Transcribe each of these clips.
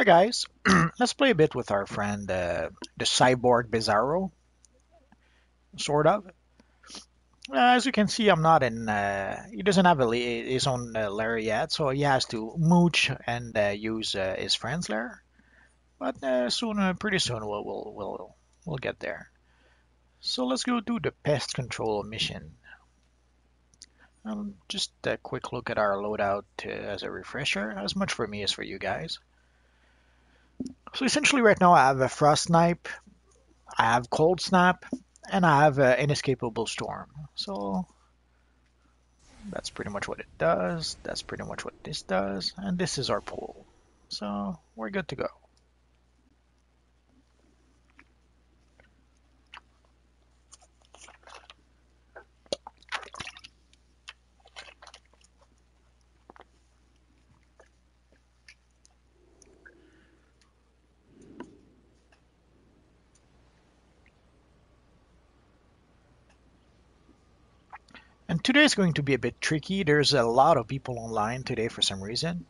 guys, let's play a bit with our friend, the cyborg Bizzarro, sort of. As you can see, I'm not in. He doesn't have his own lair yet, so he has to mooch and use his friend's lair. But soon, pretty soon, we'll get there. So let's go do the pest control mission. Just a quick look at our loadout as a refresher, as much for me as for you guys. So essentially, right now I have a frost snipe, I have cold snap, and I have an inescapable storm. So that's pretty much what it does. That's pretty much what this does, and this is our pool. So we're good to go. And today is going to be a bit tricky. There's a lot of people online today for some reason.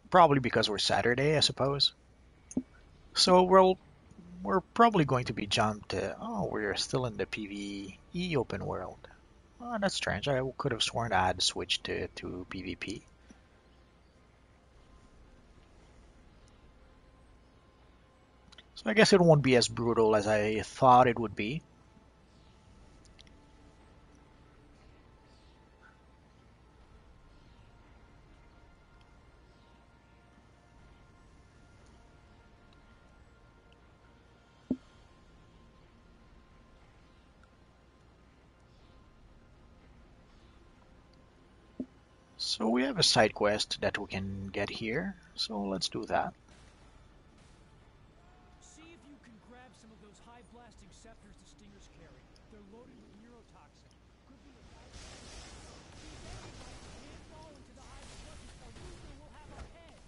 Probably because we're Saturday, I suppose. So we're probably going to be jumped. Oh, we're still in the PvE open world. Oh, that's strange. I could have sworn I had switched to PvP. So I guess it won't be as brutal as I thought it would be. So we have a side quest that we can get here. So let's do that. See if you can grab some of those high-blasting scepters the stingers carry. They're loaded with neurotoxin. Could be a bad can't fall into the hive as much as Aruba will have our heads.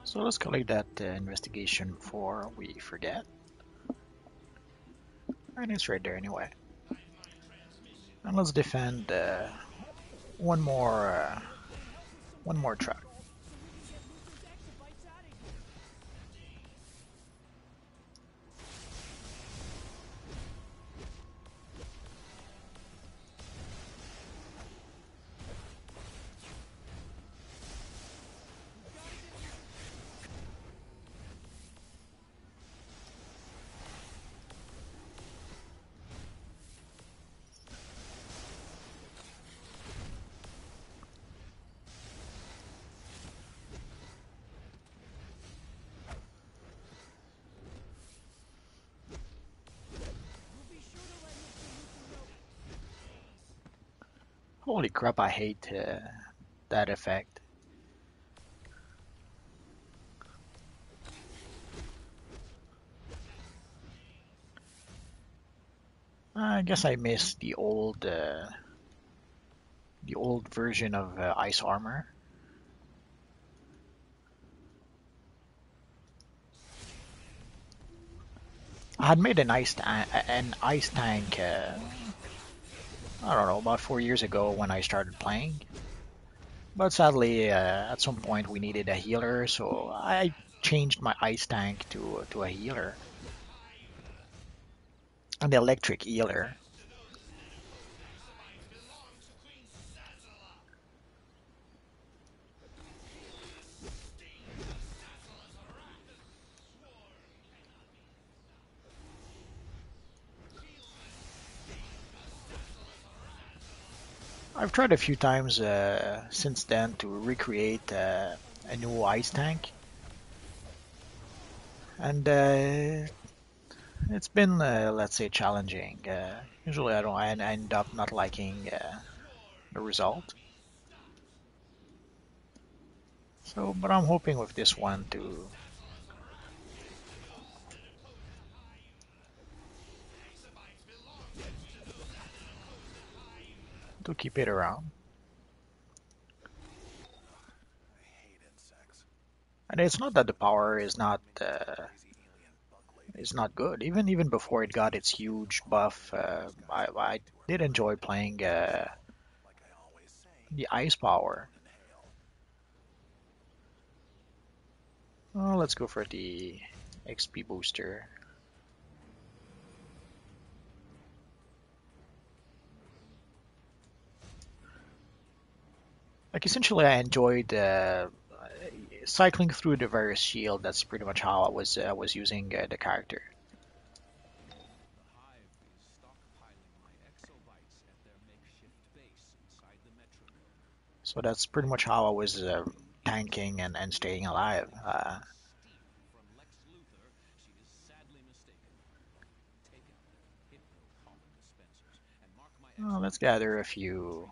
So let's collect that investigation before we forget. And it's right there anyway. And let's defend one more truck. Holy crap, I hate that effect. I guess I missed the old version of ice armor. I had made an ice tank. I don't know, about 4 years ago when I started playing. But sadly, at some point we needed a healer, so I changed my ice tank to a healer, an electric healer. I've tried a few times since then to recreate a new ice tank, and it's been, let's say, challenging. Usually, I don't. I end up not liking the result. So, but I'm hoping with this one to keep it around. And it's not that the power is not good. Even before it got its huge buff, I did enjoy playing the ice power. Oh, let's go for the XP booster. Like essentially, I enjoyed cycling through the various shield. That's pretty much how I was using the character. So that's pretty much how I was tanking and staying alive. Well, let's gather a few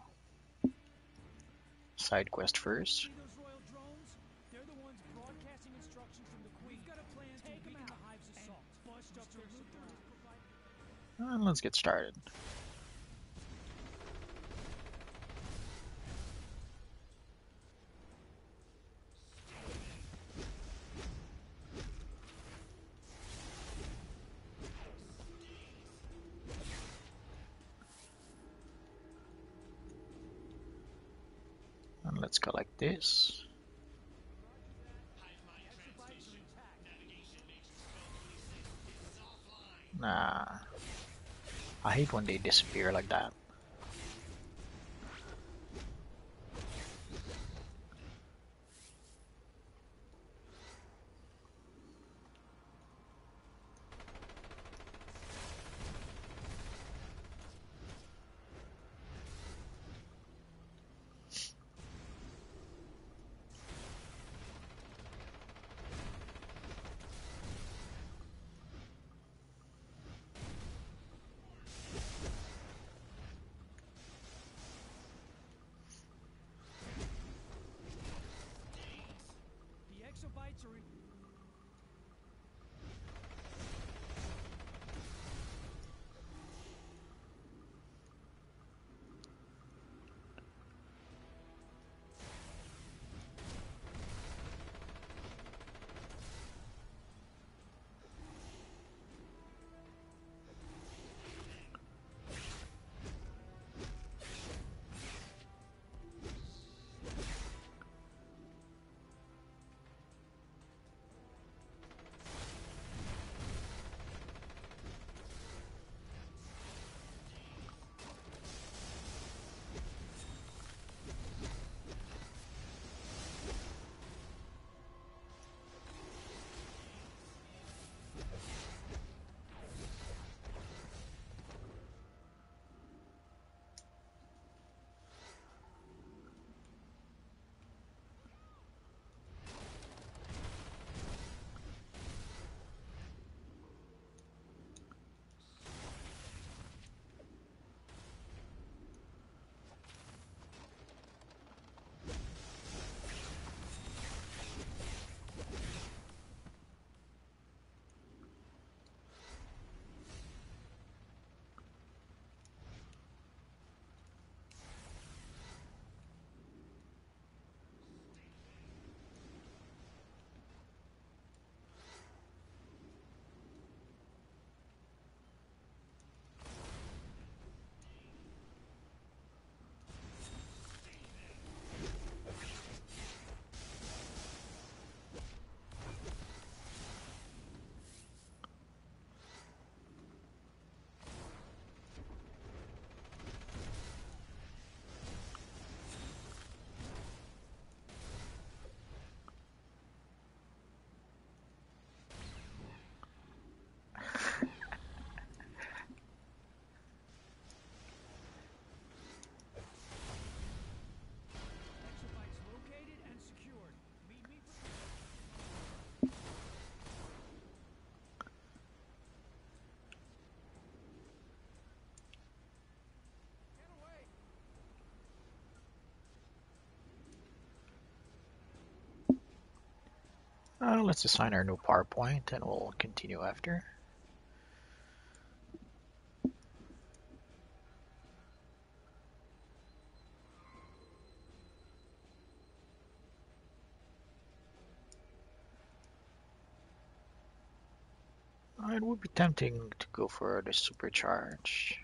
side quests first. See those royal drones? They're the ones broadcasting instructions from the Queen. We've got a plan to weaken the Hive's assault. Bust up their supplies. And let's get started. And let's collect this. Nah, I hate when they disappear like that. The exobites are in. Let's assign our new PowerPoint and we'll continue after. It would be tempting to go for the supercharge.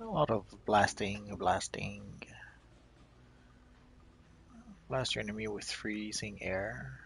A lot of blasting. Blast your enemy with freezing air.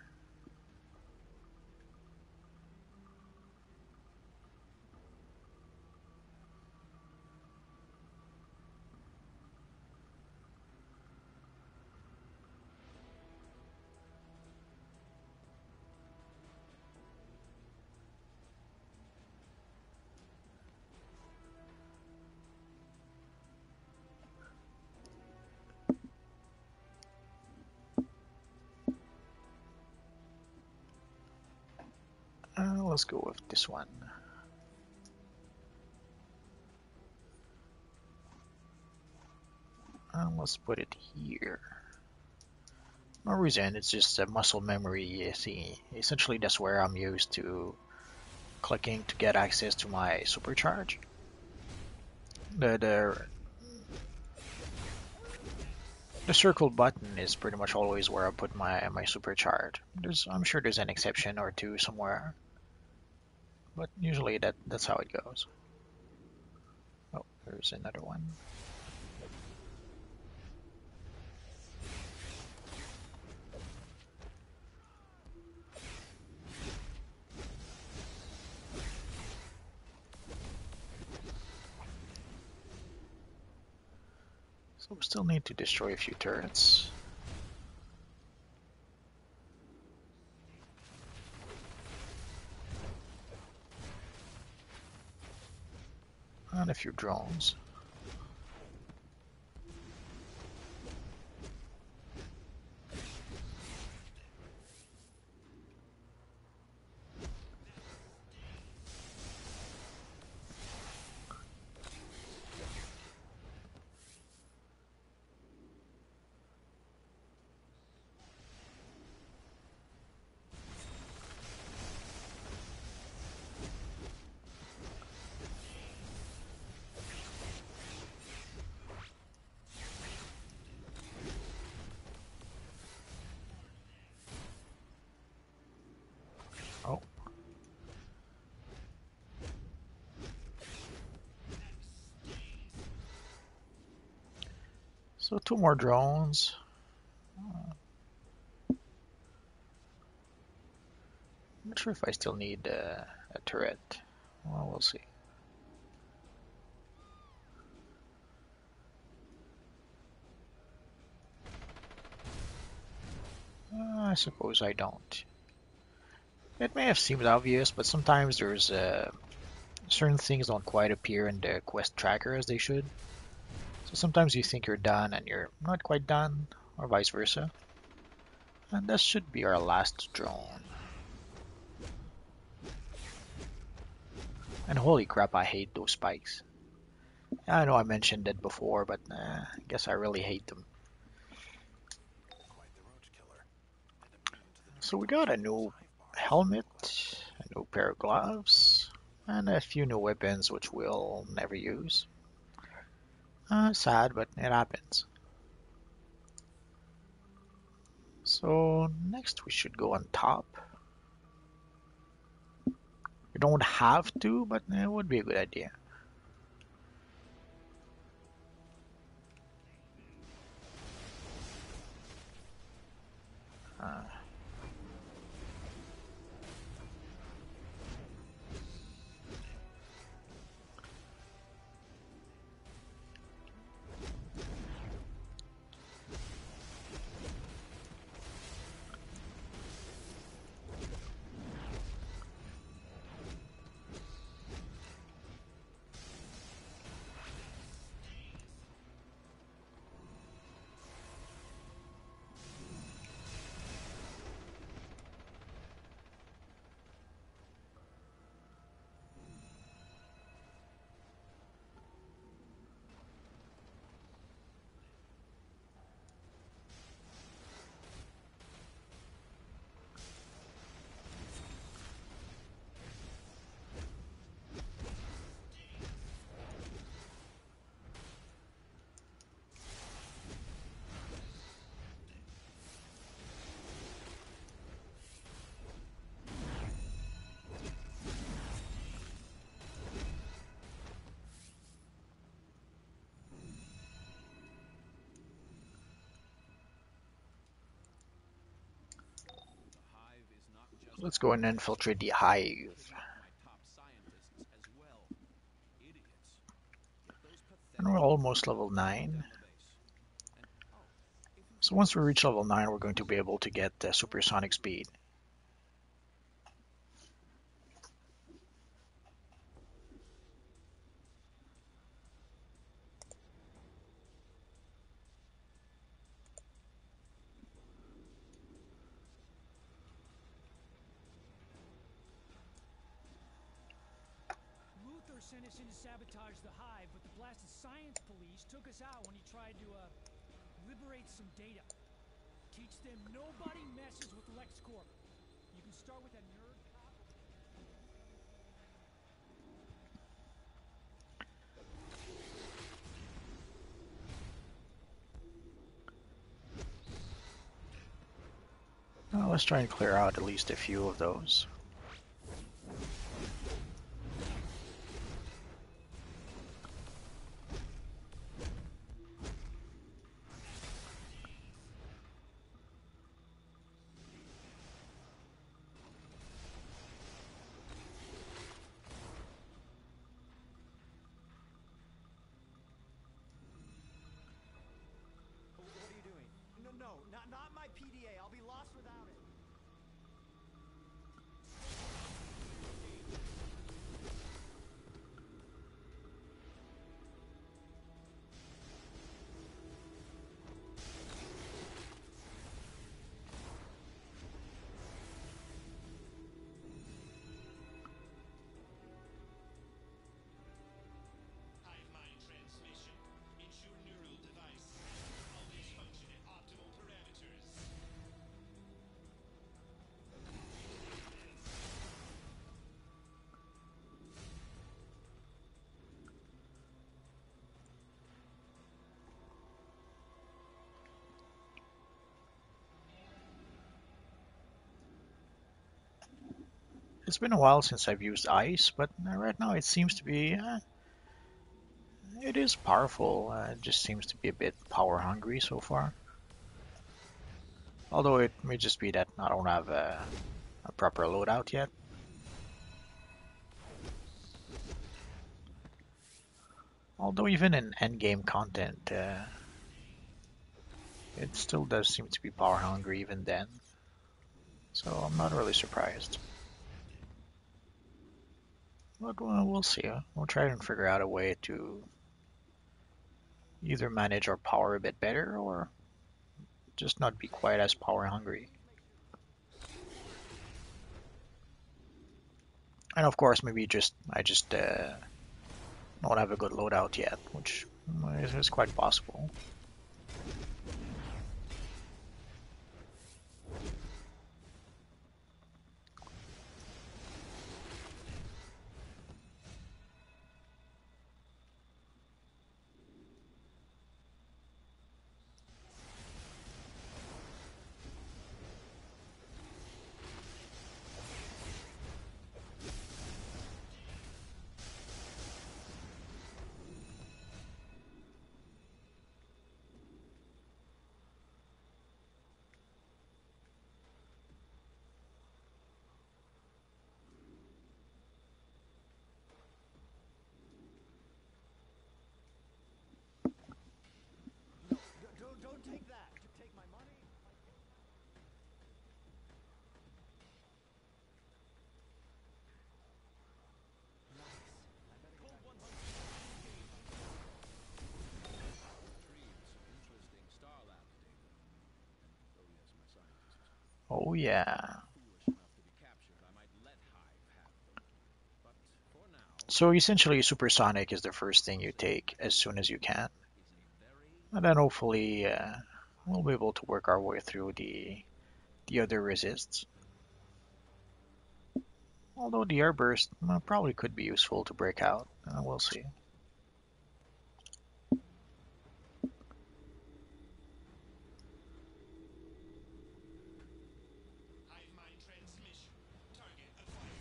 Let's go with this one. Let's put it here. No reason, it's just a muscle memory. You see, essentially that's where I'm used to clicking to get access to my supercharge. The circle button is pretty much always where I put my supercharge. I'm sure there's an exception or two somewhere, but usually that's how it goes. Oh, there's another one. So we still need to destroy a few turrets. And a few drones. Oh. So 2 more drones. I'm not sure if I still need a turret. Well, we'll see. I suppose I don't. It may have seemed obvious, but sometimes there's certain things don't quite appear in the quest tracker as they should. So sometimes you think you're done and you're not quite done, or vice versa. And this should be our last drone. And holy crap, I hate those spikes. I know I mentioned it before, but I guess I really hate them. So we got a new helmet, a new pair of gloves, and a few new weapons which we'll never use. Sad, but it happens. So next we should go on top. You don't have to, but it would be a good idea. Uh, Let's go and infiltrate the hive. And we're almost level 9. So once we reach level 9, we're going to be able to get supersonic speed. Luther sent us in to sabotage the hive, but the blasted science police took us out when he tried to, liberate some data. Teach them nobody messes with LexCorp. You can start with that nerd cop. Well, let's try and clear out at least a few of those. What are you doing? No, not my PDA. I'll be lost without it. Hive mind transmission. Ensure neural device. Always function at optimal parameters. It's been a while since I've used ice, but right now it seems to be, it is powerful. It just seems to be a bit power hungry so far. Although it may just be that I don't have a proper loadout yet. Although even in endgame content, it still does seem to be power hungry even then. So I'm not really surprised. But we'll see. We'll try and figure out a way to either manage our power a bit better or just not be quite as power hungry. And of course, maybe I just don't have a good loadout yet, which is quite possible. No, don't take that. Take my money. Oh yeah. So essentially, supersonic is the first thing you take as soon as you can, and then hopefully we'll be able to work our way through the other resists. Although the airburst probably could be useful to break out, we'll see. Hive mind transmission. Target acquired.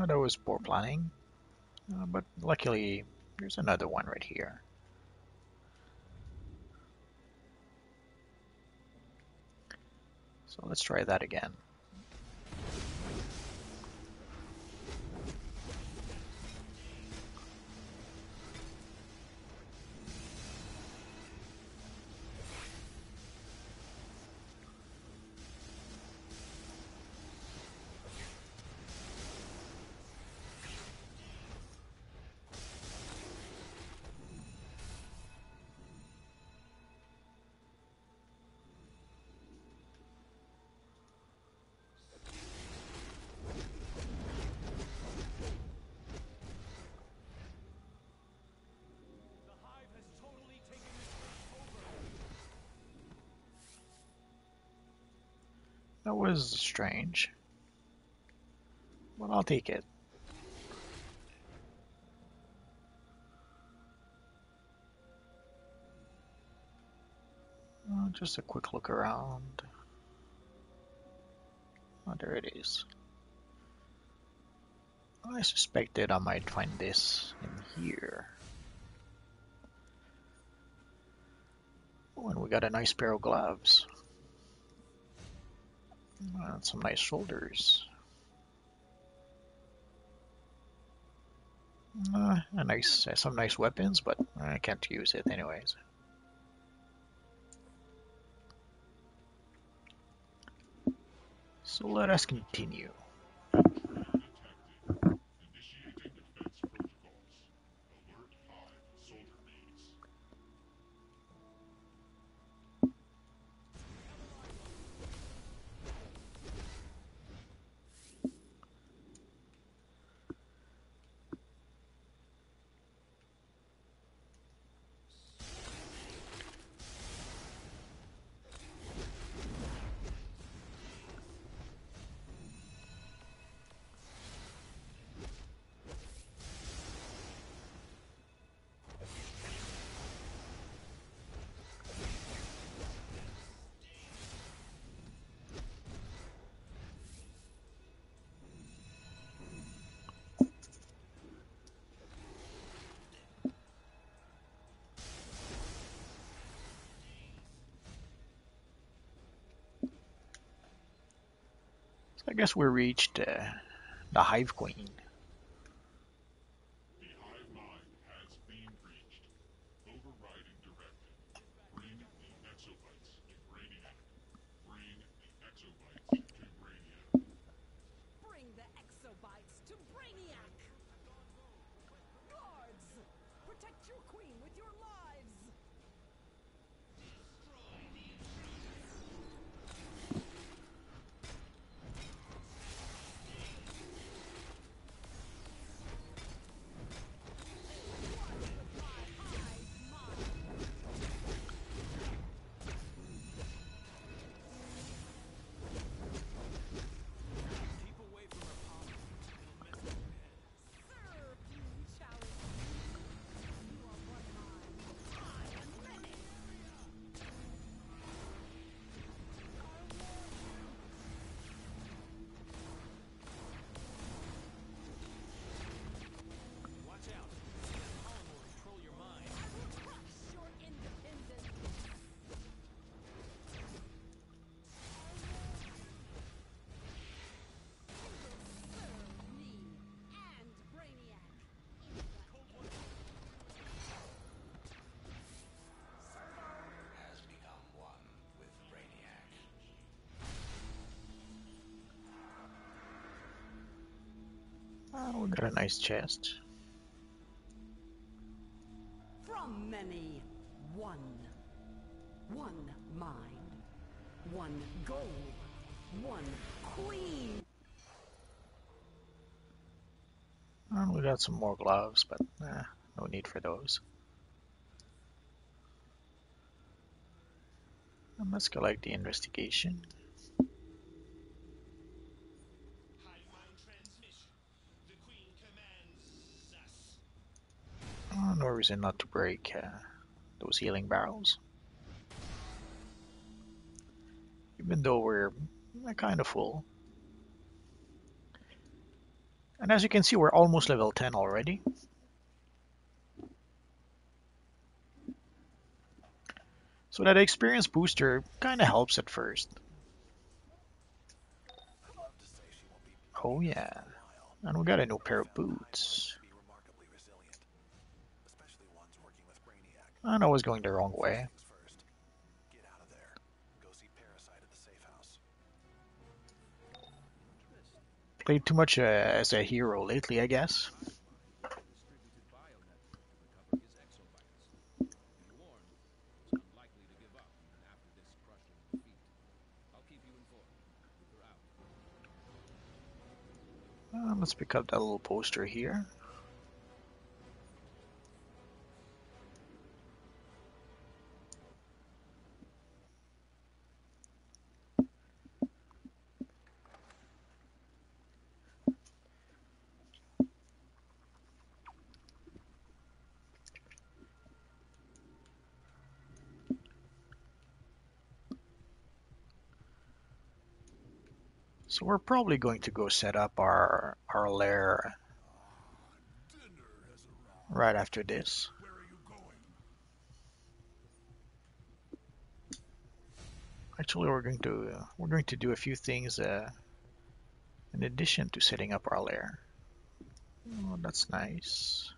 That was poor planning, but luckily there's another one right here. So let's try that again. The hive has totally taken this place over. That was strange, but I'll take it. Just a quick look around. Oh, there it is. I suspected I might find this in here. Oh, and we got a nice pair of gloves. And some nice shoulders. Some nice weapons, but I can't use it anyways. So let us continue. Initiating defense protocols. Alert Hive soldier bees. So I guess we reached the Hive Queen. The hive mind has been breached. Overriding directive. Bring the exobites to Brainiac. Bring the exobites to Brainiac. Bring the exobites to Brainiac! Guards! Protect your queen with your lives! Keep away from her power. It'll mess with your head. Serve you, challenge! You are one mind. I am many! Watch out. See that column will control your mind. I will crush your independence! Serve me and Brainiac! Has become one with Brainiac. Oh, we got a nice chest. From many, one. One mind. One goal. One queen! We got some more gloves, but no need for those. Let's collect the investigation. Hive mind transmission. The Queen commands us. No reason not to break those healing barrels. Even though we're kind of full. And as you can see, we're almost level 10 already. So that experience booster kind of helps at first. I'd love to say she won't be Oh needing us yeah, for a while. and we got a new But I pair of found the hive mind boots. to be remarkably resilient, especially ones working with Brainiac. I know I was going the wrong First way. things first, get out of there. Go see Parasite at the safe house. Played too much as a hero lately, I guess. Distributed bionetwork to recover his exobytes. Be warned, he's unlikely to give up even after this crushing defeat. I'll keep you informed. We're out. Let's pick up that little poster here. So we're probably going to go set up our lair Dinner has arrived. right after this. Where are you going? Actually, we're going to do a few things in addition to setting up our lair. Oh, that's nice.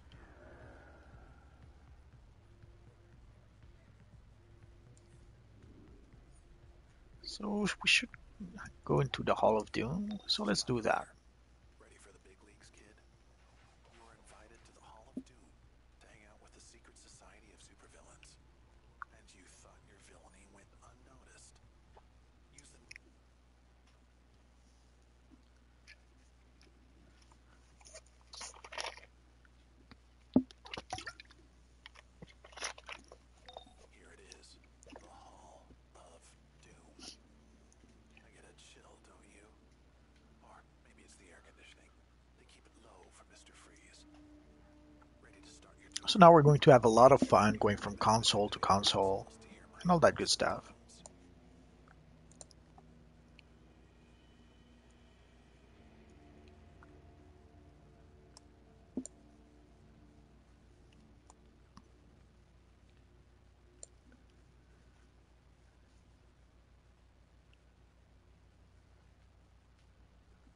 So we should go into the Hall of Doom. So let's do that. Ready for the big leagues, kid? You were invited to the Hall of Doom to hang out with the secret society of supervillains. And you thought your villainy went unnoticed. Use the... Here it is. The Hall of Doom. I get a chill, don't you? Or maybe it's the air conditioning. They keep it low for Mr. Freeze. Ready to start your tour? So now we're going to have a lot of fun going from console to console Almost to hear my and all that good stuff.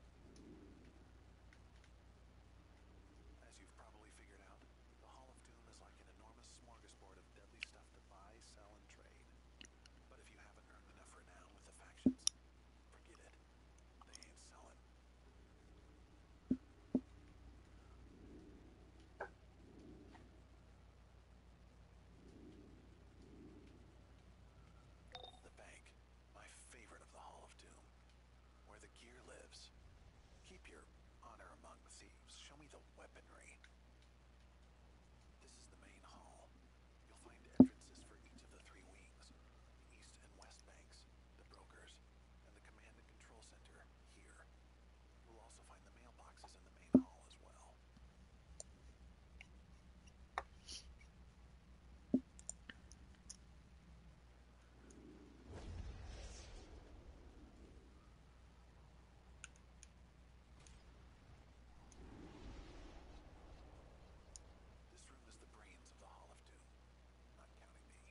bones. As you've probably figured out, the Hall of Doom is like an enormous smorgasbord of deadly stuff to buy, sell, and trade. But if you haven't earned enough renown with the factions, forget it. They ain't selling. The bank, my favorite of the Hall of Doom, where the gear lives. Keep your honor among thieves. Show me the weaponry. This is the main hall. You'll find entrances for each of the three wings. The East and West banks, the brokers, and the command and control center here. You'll also find the mailboxes in the main hall as well. This room is the brains of the Hall of Doom, not counting me.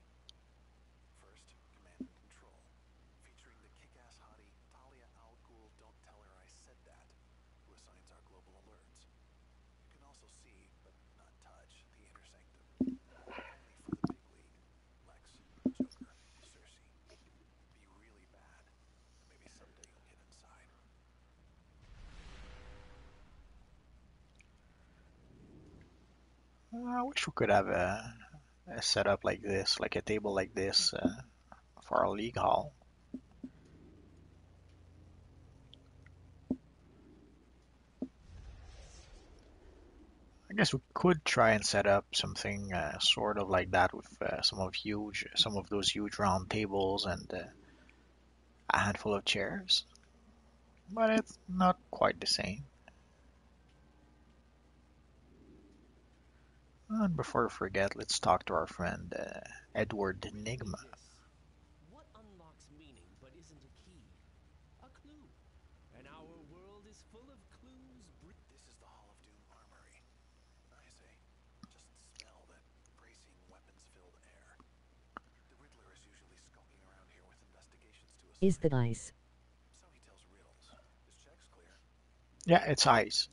First, command and control, featuring the kick-ass hottie Talia Al Ghul, don't tell her I said that, who assigns our global alerts. You can also see, but not touch, the inner sanctum. Only for the big league. Lex, Joker, Cersei. Be really bad, and maybe someday you'll get inside. I wish we could have a setup like this, like a table like this for our league hall. I guess we could try and set up something sort of like that with some of those huge round tables and a handful of chairs, but it's not quite the same. And before we forget, let's talk to our friend Edward Enigma. What unlocks meaning but isn't a key? A clue. And our world is full of clues. This is the Hall of Doom armory. I say, just smell that bracing, weapons-filled air. The Riddler is usually skulking around here with investigations to assign. Is that ice? So he tells riddles. His check's clear. Yeah, it's ice.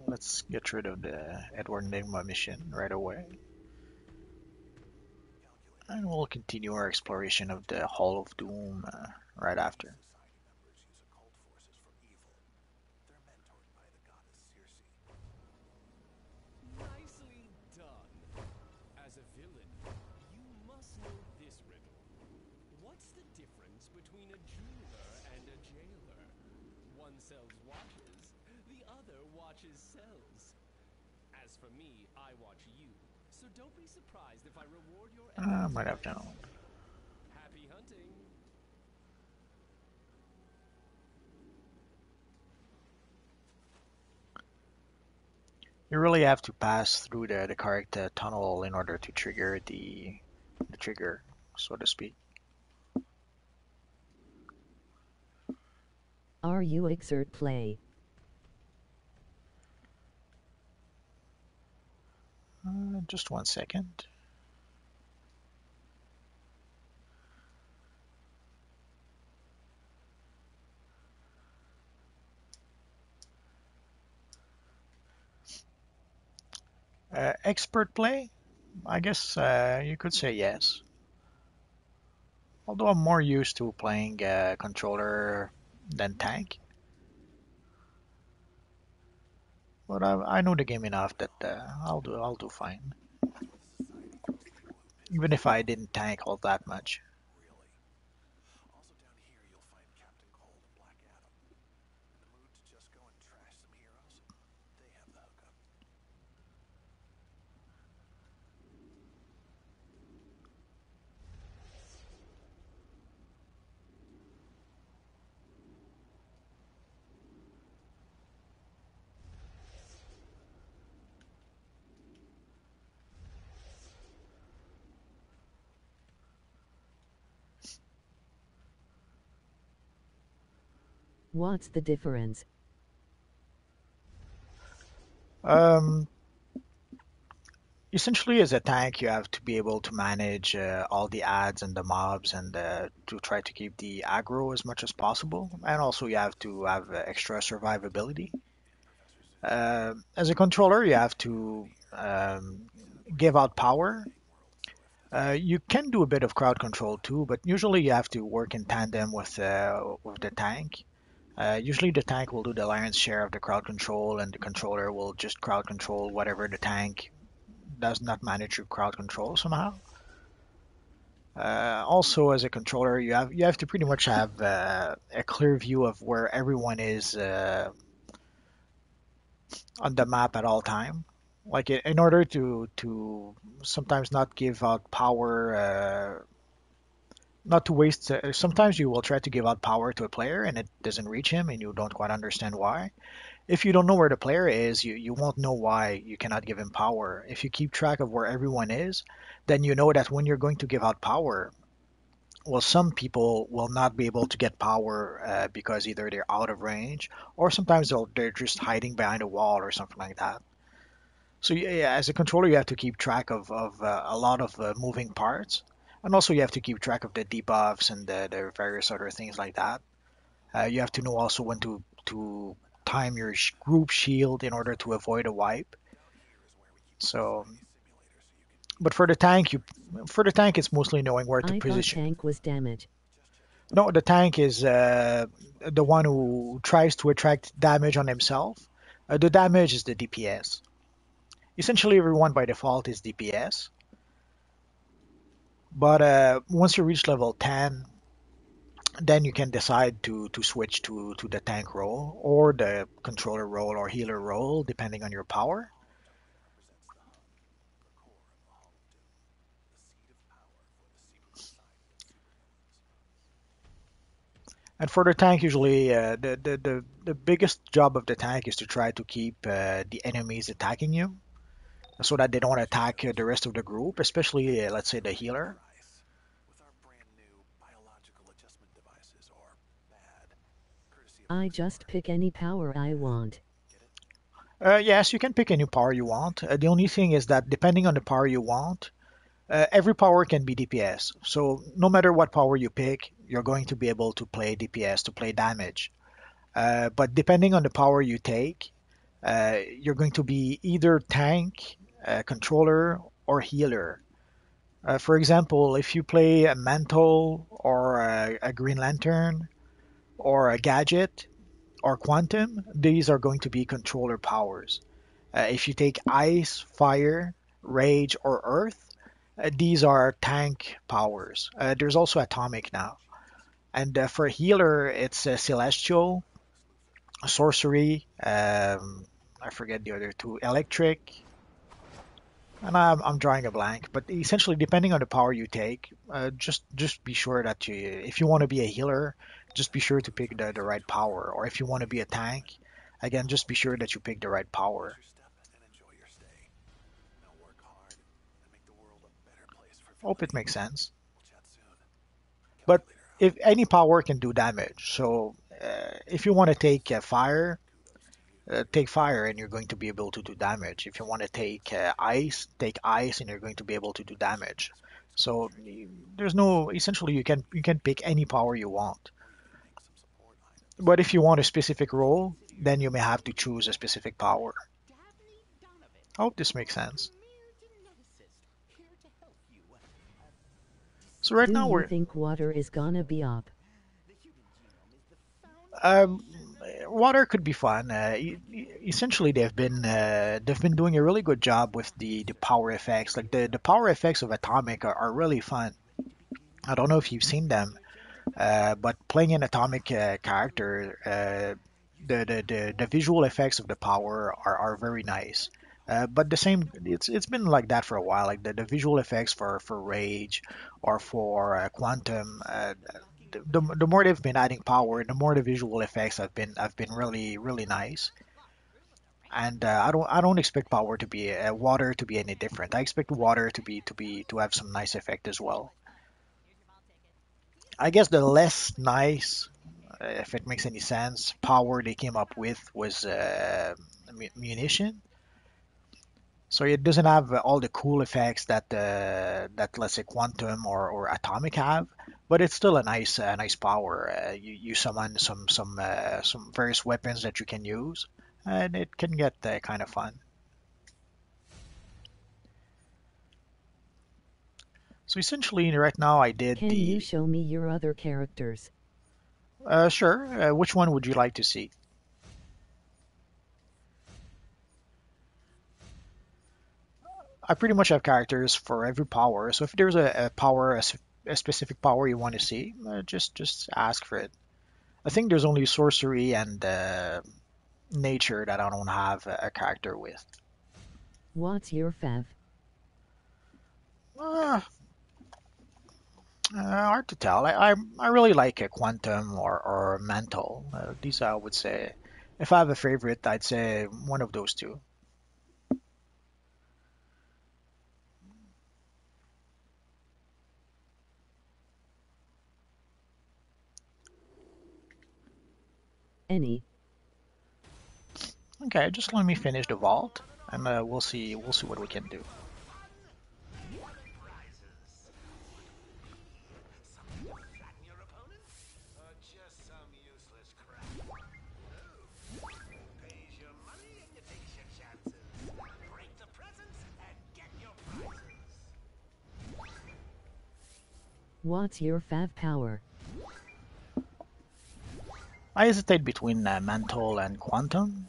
Let's get rid of the Edward Nigma mission right away. And we'll continue our exploration of the Hall of Doom right after. Society members use occult forces for evil. They're mentored by the goddess Circe. Nicely done. As a villain, you must know this riddle. What's the difference between a jeweler and a jailer? One sells watches, the other watches sells. As for me, I watch you. So don't be surprised if I reward your I efforts. might have known. Happy hunting. You really have to pass through the correct tunnel in order to trigger the trigger, so to speak. Are you exert play? Just 1 second. Expert play? I guess you could say yes. Although I'm more used to playing controller than tank. But I know the game enough that I'll do fine. The society throws people in pits. Even if I didn't tank all that much. Really. Also down here you'll find Captain Cold and Black Adam. In the mood to just go and trash some heroes? They have the hookup. What's the difference? Um, Essentially, as a tank, you have to be able to manage all the ads and the mobs and to try to keep the aggro as much as possible. And also, you have to have extra survivability. As a controller, you have to give out power. You can do a bit of crowd control too, but usually you have to work in tandem with the tank. Usually the tank will do the lion's share of the crowd control, and the controller will just crowd control whatever the tank does not manage to crowd control somehow. Also, as a controller, you have to pretty much have a clear view of where everyone is on the map at all time. Like in order to sometimes not give out power, not to waste. Sometimes you will try to give out power to a player and it doesn't reach him, and you don't quite understand why. If you don't know where the player is, you won't know why you cannot give him power. If you keep track of where everyone is, then you know that when you're going to give out power, well, some people will not be able to get power because either they're out of range or sometimes they're just hiding behind a wall or something like that. So yeah, as a controller, you have to keep track of a lot of moving parts, and also you have to keep track of the debuffs and the various other things like that. You have to know also when to time your group shield in order to avoid a wipe. So, but for the tank, it's mostly knowing where to I thought position. tank was damage. No, the tank is the one who tries to attract damage on himself. The damage is the DPS. Essentially, everyone by default is DPS. But once you reach level 10, then you can decide to switch to the tank role or the controller role or healer role, depending on your power. And for the tank, usually the biggest job of the tank is to try to keep the enemies attacking you so that they don't attack the rest of the group, especially let's say the healer. Rice. With our brand new biological adjustment devices, or BAD, courtesy of I Lexmark. just pick any power I want. Get it? Yes, you can pick any power you want. The only thing is that depending on the power you want, every power can be DPS. So no matter what power you pick, you're going to be able to play DPS, to play damage. But depending on the power you take, you're going to be either tank, controller, or healer. For example, if you play a mantle or a green lantern or a gadget or quantum, these are going to be controller powers. If you take ice, fire, rage, or earth, these are tank powers. There's also atomic now. And for healer, it's celestial, sorcery, I forget the other two, electric, and I'm drawing a blank. But essentially, depending on the power you take, just be sure that if you want to be a healer, just be sure to pick the right power. Or if you want to be a tank, again, just be sure that you pick the right power. Watch your step and enjoy your stay. Now work hard and make the world a better place for Hope it villainy. makes sense. We'll chat soon. But Calculator out. if any power can do damage, so if you want to take fire, Kudos to you. take fire and you're going to be able to do damage. If you want to take ice and you're going to be able to do damage. So there's no essentially you can pick any power you want. Or you can make some support items. But if you want a specific role, then you may have to choose a specific power. I hope this makes sense. So right Do now you think water is gonna be up? um, water could be fun. Essentially, they've been doing a really good job with the power effects. Like the power effects of Atomic are really fun. I don't know if you've seen them, but playing an Atomic character, the visual effects of the power are very nice. But the same, it's been like that for a while. Like the visual effects for Rage or for Quantum, the more they've been adding power, the more the visual effects have been really nice. And I don't expect power to be water to be any different. I expect water to have some nice effect as well. I guess the less nice, if it makes any sense, power they came up with was munition. So it doesn't have all the cool effects that let's say quantum or atomic have, but it's still a nice power. You summon some various weapons that you can use, and it can get kind of fun. So essentially, right now I did Can you the show me your other characters? sure. Which one would you like to see? I pretty much have characters for every power. So if there's a power, a specific power you want to see, just ask for it. I think there's only sorcery and nature that I don't have a character with. What's your fav? Uh, hard to tell. I really like a quantum or mental. These I would say. If I have a favorite, I'd say one of those two. Any? Okay, just let me finish the vault, and we'll see what we can do. Or just some useless crap. Who pays your money and you takes your chances. Break the presents and get your prizes. What's your fav power? I hesitate between mental and quantum.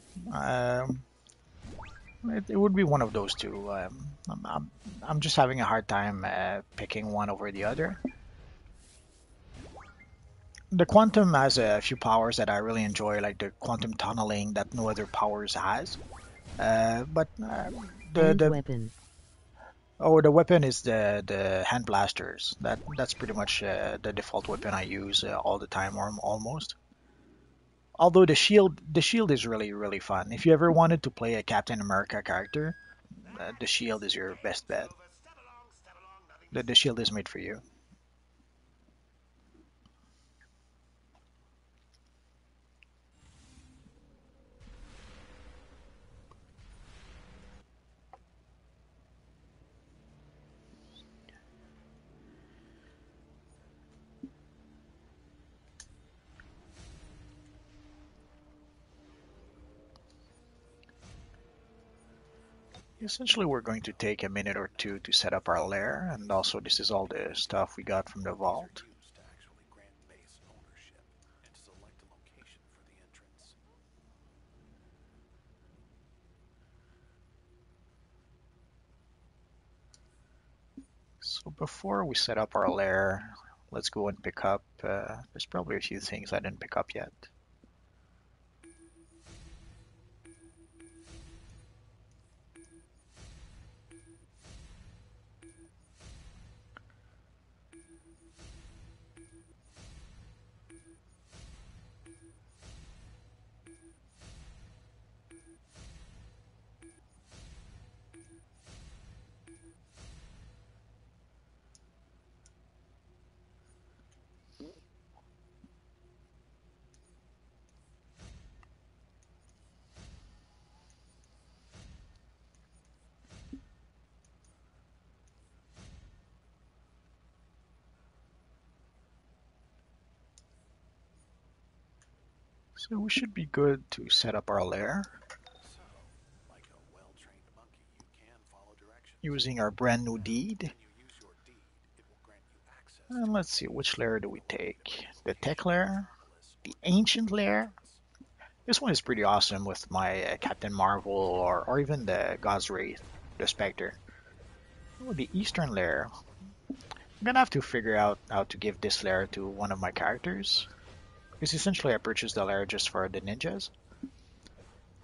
It would be one of those two. I'm just having a hard time picking one over the other. The quantum has a few powers that I really enjoy, like the quantum tunneling that no other powers has. But And the weapon. Oh, the weapon is the hand blasters. That's pretty much the default weapon I use all the time, or almost. Although the shield is really fun. If you ever wanted to play a Captain America character, the shield is your best bet. The shield is made for you. Essentially, we're going to take a minute or two to set up our lair, and also this is all the stuff we got from the These are vault. used to actually grant base ownership and to select a location for the entrance. So before we set up our lair, let's go and pick up. There's probably a few things I didn't pick up yet. So we should be good to set up our lair So, like a well-trained monkey, you can follow directions. using our brand new Now, deed. when you use your deed, it will grant you access And to let's see, which lair do we a take? The location tech in lair? Metropolis The or ancient the lair? entrance. This one is pretty awesome with my Captain Marvel or even the God's Wraith, the Spectre. Oh, the Eastern lair. I'm gonna have to figure out how to give this lair to one of my characters. Because essentially I purchased the lair just for the ninjas.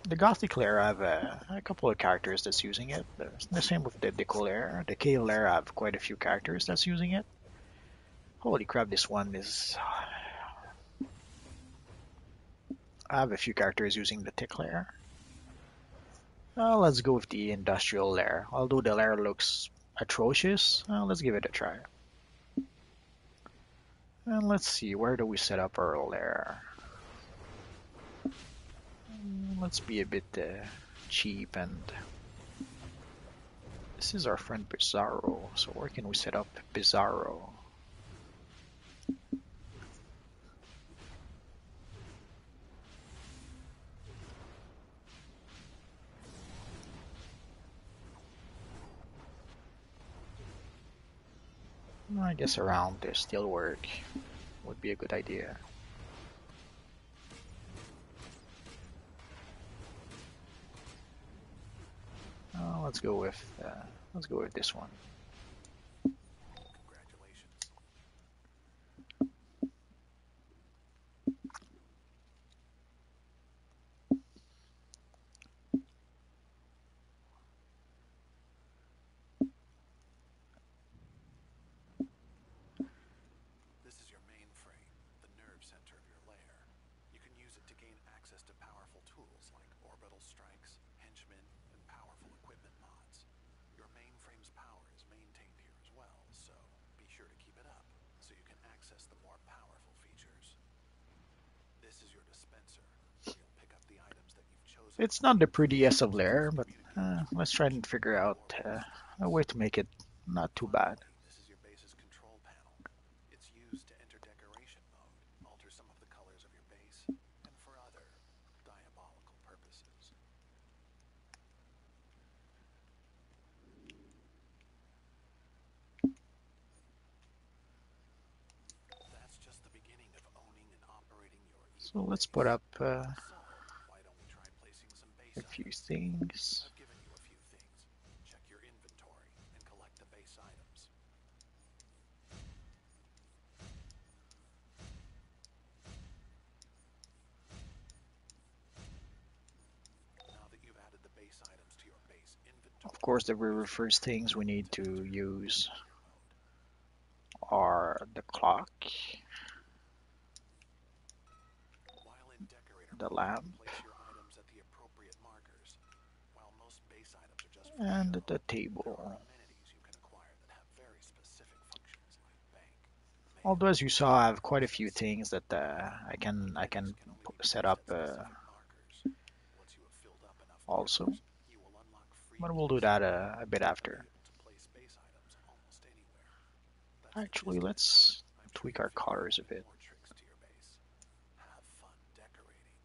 The Gothic lair, I have a couple of characters that's using it. The same with the Deco lair. The Kale lair, I have quite a few characters that's using it. Holy crap, this one is... I have a few characters using the Tick lair. Let's go with the Industrial lair. Although the lair looks atrocious, let's give it a try. And let's see, where do we set up our lair? Let's be a bit cheap, and this is our friend Bizzarro. So where can we set up Bizzarro? I guess around the steelwork would be a good idea. Let's go with this one. Congratulations. This is your mainframe, the nerve center of your lair. You can use it to gain access to powerful tools like orbital strikes, henchmen, and powerful equipment mods. Your mainframe's power is maintained here as well, so be sure to keep it up so you can access the more powerful features. This is your dispenser, where you'll pick up the items that you've chosen. It's not the prettiest of lair, but let's try and figure out a way to make it not too bad. This is your base's control panel. It's used to enter decoration mode, alter some of the colors of your base, and for other diabolical purposes. That's just the beginning of owning and operating your So evil let's base. put up So, why don't we try placing some base a few items? things. I've given you a few things. Check your inventory and collect the base items. Now that you've added the base items to your base inventory, Of Of course, the very first things we need to use are the clock, While in Decorator the mode, lamp, place your items at the appropriate markers. While most base items are just for and show, the there are table. amenities you can acquire that have very specific functions like bank, mail, Although, as you saw, I have quite a few things that I can can only be set placed up at specific markers. Once you have filled up enough also, markers, you will unlock free but we'll do gifts that and a bit you'll be after. able to place base items almost anywhere. That's the Actually, gist of it. let's I'm sure tweak you'll our figure out colors a bit. more tricks to your base. Have fun decorating.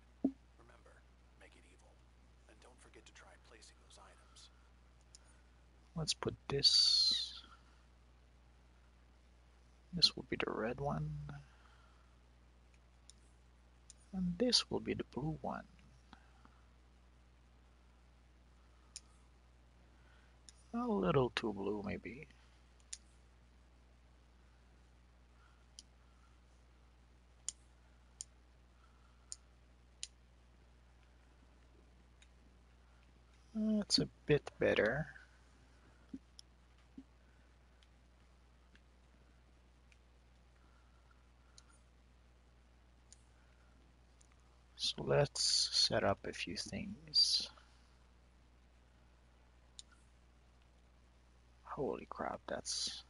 Remember, make it evil. And don't forget to try placing those items. Let's put this. This will be the red one, and this will be the blue one. A little too blue, maybe. It's a bit better. So let's set up a few things. Holy crap, that's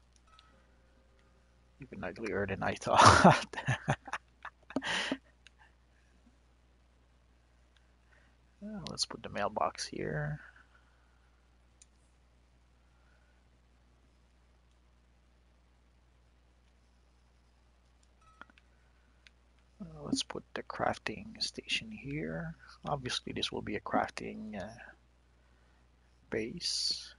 even uglier than I thought. Let's put the mailbox here. Let's put the crafting station here. Obviously, this will be a crafting base.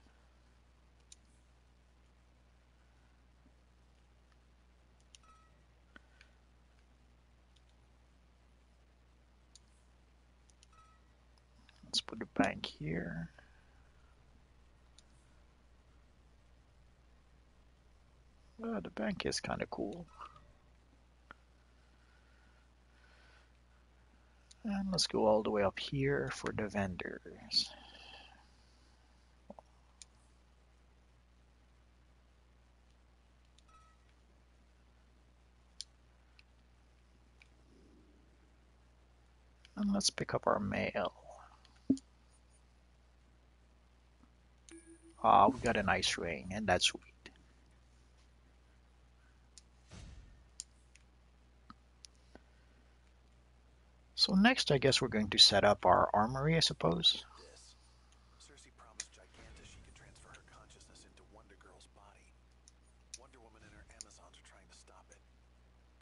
Let's put the bank here. The bank is kind of cool. And let's go all the way up here for the vendors. And let's pick up our mail. Ah, we got a nice ring, and that's sweet. So next, I guess we're going to set up our armory, I suppose. This. Cersei promised Gigantus she could transfer her consciousness into Wonder Girl's body. Wonder Woman and her Amazons are trying to stop it.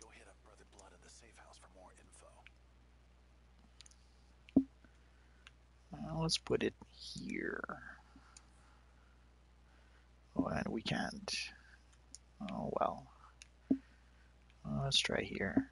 Go hit up Brother Blood at the safe house for more info. Let's put it here. Oh, and we can't. Oh, well. Let's try here.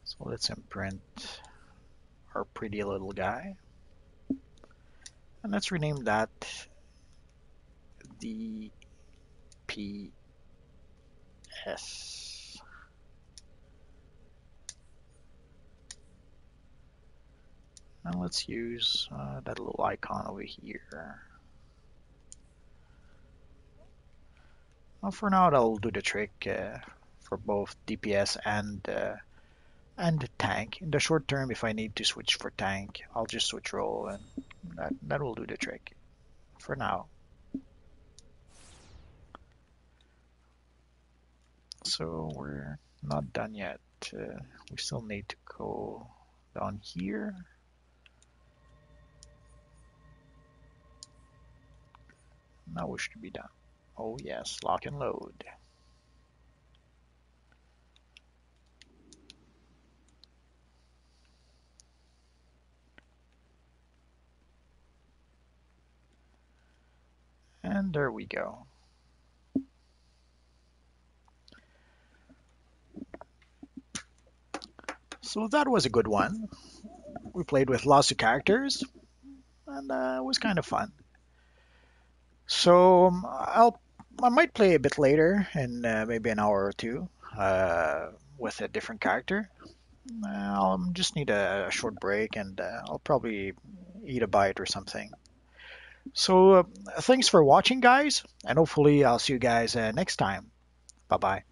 So let's imprint our pretty little guy. And let's rename that DPS. And let's use that little icon over here. Well, for now, that'll do the trick for both DPS and tank. In the short term, if I need to switch for tank, I'll just switch role, and that will do the trick for now. So we're not done yet. We still need to go down here. Now we should be done. Oh yes, lock and load. And there we go. So that was a good one. We played with lots of characters, and it was kind of fun. So I might play a bit later in maybe an hour or two with a different character. I'll just need a short break, and I'll probably eat a bite or something. So thanks for watching, guys, and hopefully I'll see you guys next time. Bye bye.